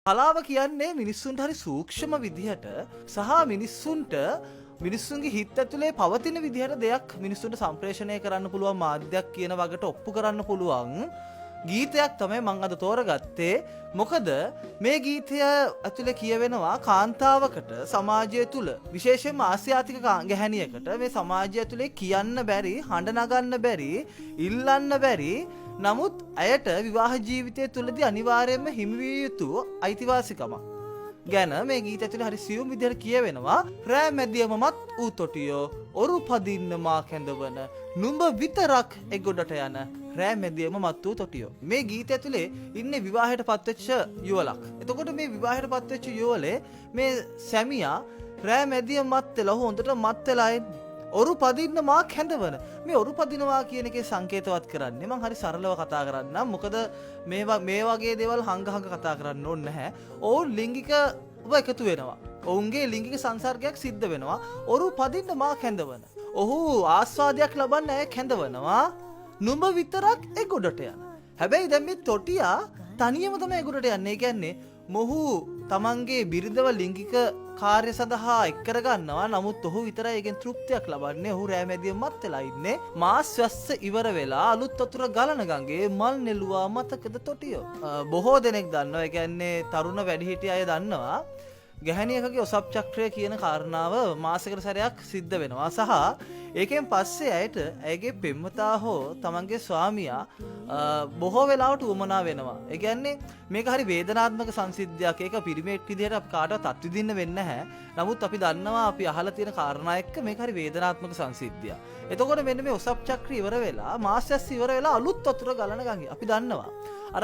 කලාව කියන්නේ මිනිස්සුන්ට හරි සූක්ෂම විදිහට සහ මිනිස්සුන්ගේ හිත ඇතුලේ පවතින විදිහට දෙයක් මිනිස්සුන්ට සම්ප්‍රේෂණය කරන්න පුළුවන් මාධ්‍යයක් කියන වගට ඔප්පු කරන්න පුළුවන් ගීතයක් තමයි මම අද තෝරගත්තේ. මොකද මේ ගීතය ඇතුලේ කියවෙනවා කාන්තාවකට සමාජය තුල විශේෂයෙන්ම ආසියාතික ගැහැණියකට මේ සමාජය ඇතුලේ කියන්න බැරි, හඬ නගන්න බැරි, ඉල්ලන්න බැරි, නමුත් ඇයට විවාහ ජීවිතය තුළදී අනිවාර්යයෙන්ම හිමි විය යුතු අයිතිවාසිකමක් ගැන මේ ගීතය ඇතුලේ හරි සියුම් විදිහට කියවෙනවා. රෑ මැදියමමත් ඌ තොටියෝ ඔරු පදින්න මා කැඳවන නුඹ විතරක් එගොඩට යන රෑ මැදියම මත් වූ තොටියෝ. මේ ගීතය ඇතුලේ ඉන්නේ විවාහයට පත්වෙච්ච යුවලක්. එතකොට මේ විවාහයට පත්වෙච්ච යුවලේ මේ සැමියා රෑ මැදියම මත් වෙලා හොඳට මත් වෙලා ඉන්නේ. ඔරු පදින්න මා කැඳවන. මේ ඔරු පදිනවා කියන එකේ සංකේතවත් කරන්නේ මම හරි සරලව කතා කරන්නම්. මොකද මේ වගේ දේවල් හංග කතා කරන්න ඕනේ නැහැ. ඔවුන් ලිංගිකව එකතු වෙනවා. ඔවුන්ගේ ලිංගික සංසර්ගයක් සිද්ධ වෙනවා. ඔරු පදින්න මා කැඳවන. ඔහු ආස්වාදයක් ලබන්න ඇය කැඳවනවා. නුඹ විතරක් ඒ ගොඩට යන. හැබැයි දැන් මේ තොටියා තනියම තමයි ඒ ගොඩට යන්නේ. ඒ කියන්නේ මොහු තමන්ගේ බිරිඳව ලිංගික කාර්ය සඳහා එක් කරගන්නවා. නමුත් ඔහු විතරයි ඒකෙන් තෘප්තියක් ලබන්නේ. ඔහු රෑමැදියෙන් මත් වෙලා ඉන්නේ. මාස් වැස්ස ඉවර වෙලා අලුත් වතුර ගලන ගඟේ මල් නෙළුවා මතකද තොටියෝ. බොහෝ දෙනෙක් දන්නවා. ඒ කියන්නේ තරුණ වැඩිහිටි අය දන්නවා. ගැහැණියකගේ ඔසප් චක්‍රය කියන කාරණාව මාසයකට සැරයක් සිද්ධ වෙනවා. සහ ඒකෙන් පස්සේ ඇයට ඇයගේ පෙම්වතා හෝ තමන්ගේ ස්වාමියා බොහෝ වෙලාවට උවමනා වෙනවා. ඒ කියන්නේ මේක හරි වේදනාත්මක සංසිද්ධියක්. ඒක පිරිමේක් විදිහට අපි කාටවත් අත්විඳින්න වෙන්නේ නැහැ. නමුත් අපි දන්නවා අපි අහලා තියෙන කාරණා එක්ක මේක හරි වේදනාත්මක සංසිද්ධියක්. එතකොට මෙන්න මේ ඔසප් චක්‍රය ඉවර වෙලා මාසයස් ඉවර වෙලා අලුත් වතුර ගලන ගඟේ අපි දන්නවා. අර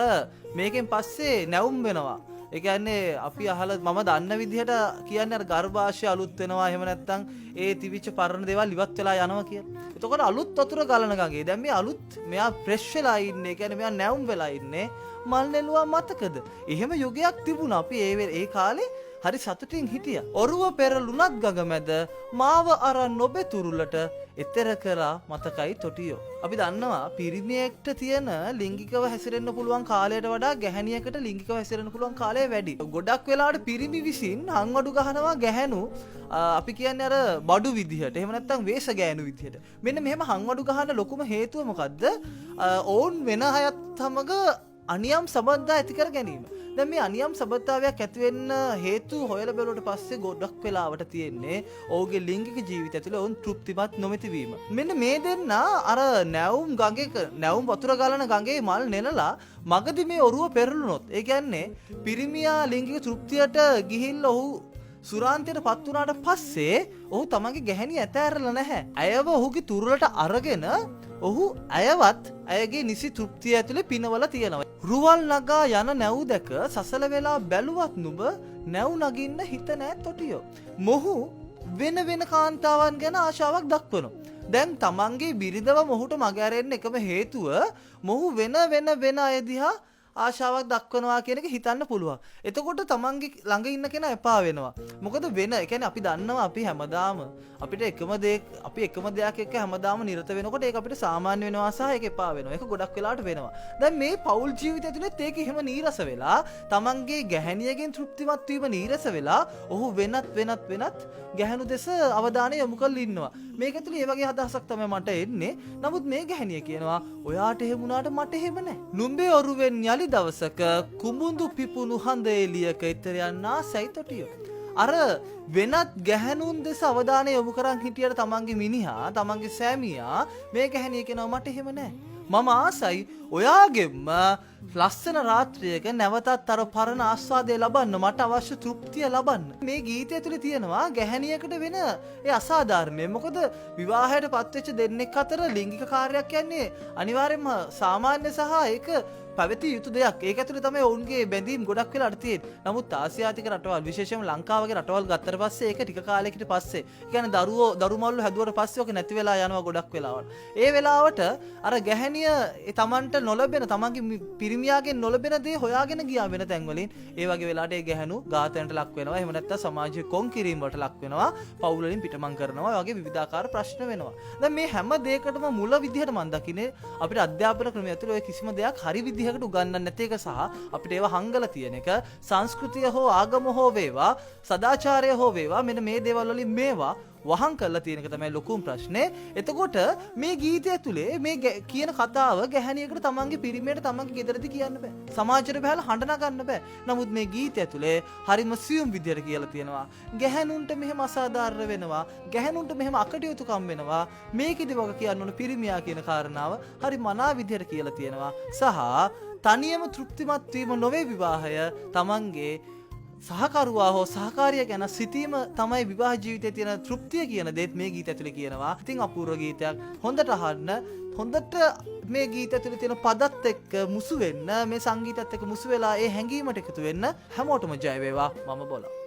මේකෙන් පස්සේ නැවුම් වෙනවා. ඒ කියන්නේ අපි අහලා මම දන්න විදිහට කියන්නේ අර ගර්භාෂය අලුත් වෙනවා. එහෙම නැත්නම් ඒ තිවිච්ච පරණ දේවල් ඉවත් වෙලා යනවා කියලා. එතකොට අලුත් වතුර ගලන ගඟේ දැන් මේ අලුත් මෙයා ෆ්‍රෙෂ් වෙලා ඉන්නේ. ඒ කියන්නේ මෙයා නැවුම් වෙලා ඉන්නේ. මල් නෙළුවා මතකද? එහෙම යුගයක් තිබුණා. අපි ඒ කාලේ හරි සතුටින් හිටියා. ඔරුව පෙරළුණත් ගඟ මැද මාව අරන් ඔබේ තුරුලට එතර කරා මතකයි තොටියෝ. අපි දන්නවා පිරිමියෙක්ට තියෙන ලිංගිකව හැසිරෙන්න පුළුවන් කාලයට වඩා ගැහැණියකට ලිංගිකව හැසිරෙන්න පුළුවන් කාලය වැඩි. ගොඩක් වෙලාවට පිරිමි විසින් හංවඩු ගහනවා ගැහැණු අපි කියන්නේ අර බඩු විදිහට. එහෙම නැත්නම් වේශ ගෑනු විදිහට. මෙන්න මෙහෙම හංවඩු ගහන ලොකුම හේතුව මොකද්ද? ඔවුන් වෙන අයත් සමග අනියම් සබඳතා ඇති කර ගැනීම. දැන් මේ අනියම් සබඳතාවයක් ඇති වෙන්න හේතු හොයලා බලුවට පස්සේ ගොඩක් වෙලාවට තියෙන්නේ ඔහුගේ ලිංගික ජීවිතය ඇතුළේ ඔවුන් තෘප්තිමත් නොමැති වීම. මෙන්න මේ දෙන්නා අර නැවුම් වතුර ගලන ගඟේ මල් නෙලලා මගදී මේ ඔරුව පෙරළුනොත් ඒ කියන්නේ පිරිමියා ලිංගික තෘප්තියට ගිහිල්ලා ඔහු සුරාන්තයට පත් වුණාට පස්සේ ඔහු තමන්ගේ ගැහැණිය ඇතෑරලා නැහැ. ඇයව ඔහුගේ තුරුලට අරගෙන ඔහු ඇයවත් ඇයගේ නිසි තෘප්තිය ඇතුලේ පිනවල තියෙනවා. රුවල් නගා යන නැව් දැක සසල වෙලා බැලුවත් නුඹ නැව් නගින්න හිත නෑ තොටියෝ. මොහු වෙන කාන්තාවන් ගැන ආශාවක් දක්වනවා. දැන් තමන්ගේ බිරිඳව මොහුට මග ඇරෙන්න එකම හේතුව මොහු වෙන අය දිහා ආශාවක් දක්වනවා කියන එක හිතන්න පුළුවන්. එතකොට තමන්ගේ ළඟ ඉන්න කෙනා එපා වෙනවා. මොකද ඒ කියන්නේ අපි දන්නවා අපි හැමදාම අපිට එකම දෙයක් එක්ක හැමදාම නිරත වෙනකොට ඒක අපිට සාමාන්‍ය වෙනවා සහ ඒක එපා වෙනවා. ඒක ගොඩක් වෙලාවට වෙනවා. දැන් මේ පෞල් ජීවිතය ඇතුළේ ඒක එහෙම නීරස වෙලා තමන්ගේ ගැහැණියගෙන් තෘප්තිමත් වීම නීරස වෙලා ඔහු වෙනත් ගැහැණු දෙස අවධානය යොමු කරලා ඉන්නවා. මේක ඇතුළේ ඒ වගේ අදහසක් තමයි මට එන්නේ. නමුත් මේ ගැහැණිය කියනවා ඔයාට එහෙම වුණාට මට එහෙම නැහැ. නුඹේ ඔරුවෙන් යලි දවසක කුඹුඳු පිපුණු හඳ එළියක ඉතර යන්නා සයි තොටියෝ. අර වෙනත් ගැහැණුන් දෙස අවධානය යොමු කරන් හිටියට තමන්ගේ මිනිහා තමන්ගේ සෑමියා මේ ගැහැණිය කියනවා මට එහෙම නැහැ. මම ආසයි ඔයාගෙම ලස්සන රාත්‍රියක නැවතත් අර පරණ ආස්වාදය ලබන්න මට අවශ්‍ය තෘප්තිය ලබන්න. මේ ගීතය තුළ තියෙනවා ගැහැණියකට වෙන ඒ අසාධාරණය. මොකද විවාහයට පත්වෙච්ච දෙන්නෙක් අතර ලිංගික කාර්යයක් කියන්නේ අනිවාර්යයෙන්ම සාමාන්‍ය සහ ඒක පැවතිය යුතු දෙයක්. ඒක ඇතුලේ තමයි ඔවුන්ගේ බැඳීම් ගොඩක් වෙලාට තියෙන්නේ. නමුත් ආසියාතික රටවල් විශේෂයෙන්ම ලංකාවගේ රටවල් ගත්තට පස්සේ ඒක ටික කාලයකට පස්සේ කියන්නේ දරු මල්ලු හැදුවට පස්සේ ඔක නැති වෙලා යනවා ගොඩක් වෙලාවට. ඒ වෙලාවට අර ගැහැණිය ඒ Tamanට නොලැබෙන තමන්ගේ පිරිමියාගෙන් නොලැබෙන දේ හොයාගෙන ගියා වෙන තැන් වලින්. ඒ වගේ වෙලාවට ඒ ගැහැණු ඝාතනයට ලක් වෙනවා. එහෙම නැත්නම් සමාජයේ කොන් කිරීම වලට ලක් වෙනවා. පවුල් වලින් පිටමං කරනවා. ඒ වගේ විවිධාකාර ප්‍රශ්න වෙනවා. දැන් මේ හැම දෙයකටම මුල විදිහට මම දකින්නේ අපිට අධ්‍යාපන ක්‍රමය ඇතුළේ ඔය කිසිම දෙයක් හරි විදිහකට උගන්වන්නේ නැති එක සහ අපිට ඒවා හංගලා තියෙන එක සංස්කෘතිය හෝ ආගම හෝ වේවා සදාචාරය හෝ වේවා මෙන්න මේ දේවල් වලින් මේවා වහං කරලා තියෙන එක තමයි ලොකුම ප්‍රශ්නේ. එතකොට මේ ගීතය ඇතුලේ මේ කියන කතාව ගැහණියකට තමන්ගේ පිරිමියට තමන්ගේ ගෙදරදී කියන්න බෑ. සමාජයට බහලා හඬ නගන්න බෑ. නමුත් මේ ගීතය ඇතුලේ හරිම සියුම් විදියට කියලා තියෙනවා. ගැහණුන්ට මෙහෙම අසාධාරණ වෙනවා. ගැහණුන්ට මෙහෙම අකටයුතුකම් වෙනවා. මේකෙදි වග කියන්න ඕන පිරිමියා කියන කාරණාව හරි මනා විදියට කියලා තියෙනවා. සහ තනියම තෘප්තිමත් වීම නොවේ විවාහය තමන්ගේ සහකරුවා හෝ සහකාරිය ගැන සිතීම තමයි විවාහ ජීවිතයේ තියෙන තෘප්තිය කියන දේත් මේ ගීත ඇතුලේ කියනවා. ඉතින් අපූර්ව ගීතයක් හොඳට අහන්න හොඳට මේ ගීත ඇතුලේ තියෙන පදත් එක්ක මුසු වෙන්න මේ සංගීතයත් එක්ක මුසු වෙලා ඒ හැඟීමට එකතු වෙන්න හැමෝටම ජය වේවා මම බොලා.